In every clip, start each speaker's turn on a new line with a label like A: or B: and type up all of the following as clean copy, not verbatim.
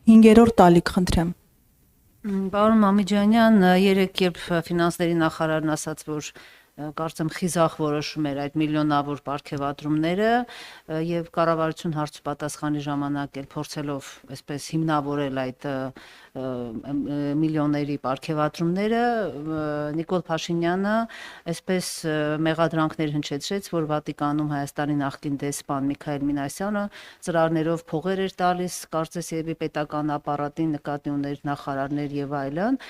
A: 5-րդ տալիք խնդրեմ։
B: Պարոն Մամիջանյան, երեք երբ ֆինանսների նախարարն ասաց, որ կարծեմ խիզախ որոշում էր այդ միլիոնավոր պարգևատրումները եւ կառավարություն հարց պատասխանի ժամանակ էլ փորձելով այսպես հիմնավորել այդ միլիոնների պարգևատրումները, Նիկոլ Փաշինյանը այսպես մեղադրանքներ հնչեցրեց, որ Վատիկանում Հայաստանի նախկին դեսպան Միքայել Մինասյանը ծրարներով փողեր էր տալիս, կարծես եւի պետական ապարատին նկատի ուներ նախարարներ եւ այլն,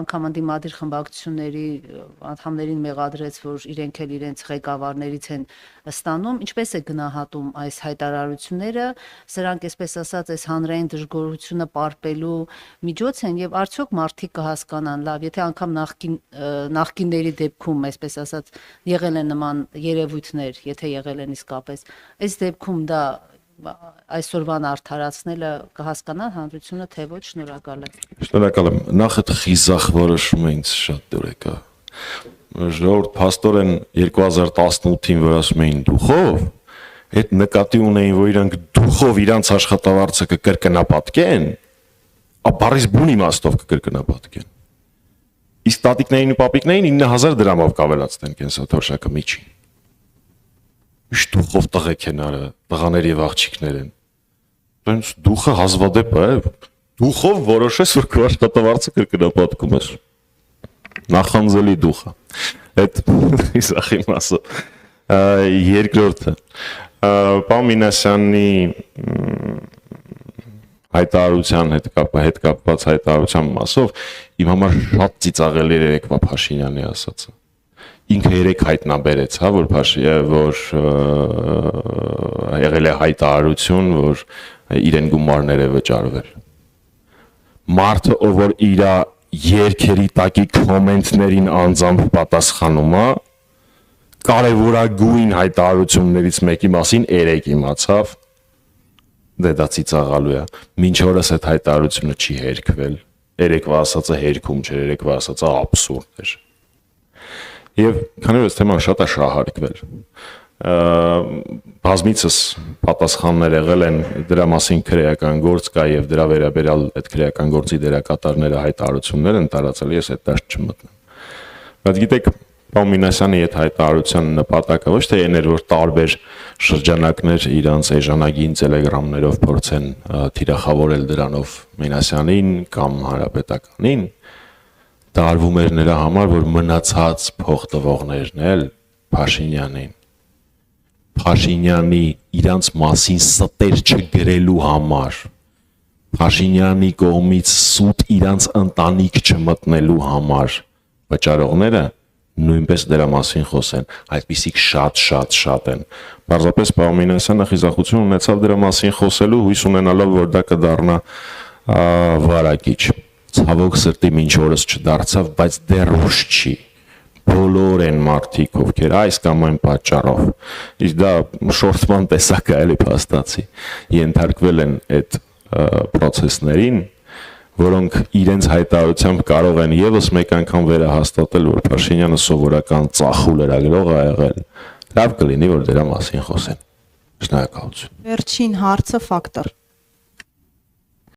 B: անգամ ընդդիմադիր խմբակցությունների անդամներին մեղադրեց, որ իրենք էլ իրենց ղեկավարներից են ստանում, ինչպես է գնահատում այս հայտարարությունները, սրանք այսպես ասած այս հանրային դժգոհությունը պարպելու միջոց են եւ արդյոք մարդիկ կհասկանան, լավ, եթե անգամ նախկինների դեպքում, այսպես ասած, եղել են նման երևույթներ, եթե եղել են իսկապես, այս դեպքում դա այսօրվան արդարացնելը կհասկանա հանրությունը, թե ոչ, շնորհակալ եմ։
C: Շնորհակալ եմ։ Նախ այդ խիզախ որոշումը ինձ շատ դուր եկա։ Ժողովուրդ փաստորեն 2018-ին որ ասում էին դուխով, այդ նկատի ունեին, որ իրանք դուխով իրանց աշխատավարձը կկրկնապատկեն, ապարից բուն իմաստով կկրկնապատկեն։ Իսկ տատիկներին ու պապիկներին 9000 դրամով կավելացնեն կենսաթոշակը միջին։ Ինչ դուխով տղեկ են արը, տղաներ եւ աղջիկներ են։ Դրանց դուխը հազվադեպ է, դուխով որոշես, որ քո աշխատավարձը կրկնապատկում ես։ Նախանձելի դուխը։ Այդ իսախի մասը։ Երկրորդը Պարոն Մինասյանի հայտարարության հետ կապված հայտարարության մասով իմ համար շատ ծիծաղելի էր երեկվա Փաշինյանի ասածը։ Ինքը երեք հայտնաբերեց, հա, որ եղել է հայտարարություն, որ իրեն գումարներ է վճարվել։ Մարդը, ով որ իր երկերի տակի կոմենտներին անձամբ պատասխանում է, կարևորագույն հայտարարություններից մեկի մասին երեք իմացավ, դե դա ծիծաղալու է։ Մինչ օրս այդ հայտարարությունը չի հերքվել։ Երեկվա ասածը հերքում չէր, երեկվա ասածը աբսուրդ էր։ Եվ քանի որ այս թեման շատ է շահարկվել, բազմիցս պատասխաններ եղել են, դրա մասին քրեական գործ կա եւ դրա վերաբերյալ այդ քրեական գործի դերակատարները հայտարարություններ են տարածել, ես այդ դաշտ չմտնեմ։ Բայց գիտեք, Պարոն Մինասյանի այդ հայտարարության նպատակը ոչ թե այն էր, որ տարբեր շրջանակներ իրանց էժանագին տելեգրամներով փորձեն թիրախավորել դրանով Մինասյանին կամ հանրապետականին, դա արվում էր նրա համար, որ մնացած փոխտվողներն էլ Փաշինյանին, Փաշինյանի իրանց մասին ստեր չգրելու համար, Փաշինյանի կողմից սուտ իրանց ընտանիք չմտնելու համար վճարողները նույնպես դրա մասին խոսեն, այդպիսիք շատ են։ Պարզապես Պարոն Մինասյանը խիզախություն ունեցավ դրա մասին խոսելու, հույս ունենալով, որ դա կդառնա վարակիչ։ Ցավոք սրտի մինչ օրս չդարձավ, բայց դեռ ուշ չի։ Բոլոր են մարդիկ, ովքեր այս կամ այն պատճառով, իսկ դա շորթման տեսակ է, էլի փաստացի, ենթարկվել են այդ պրոցեսներին, որոնք իրենց հայտարարությամբ կարող են եւս մեկ անգամ վերահաստատել, որ Փաշինյանը սովորական ծախու լրագրող է եղել, լավ կլինի, որ դրա մասին խոսեն։ Շնորհակալություն։
A: Վերջին հարցը ֆակտոր։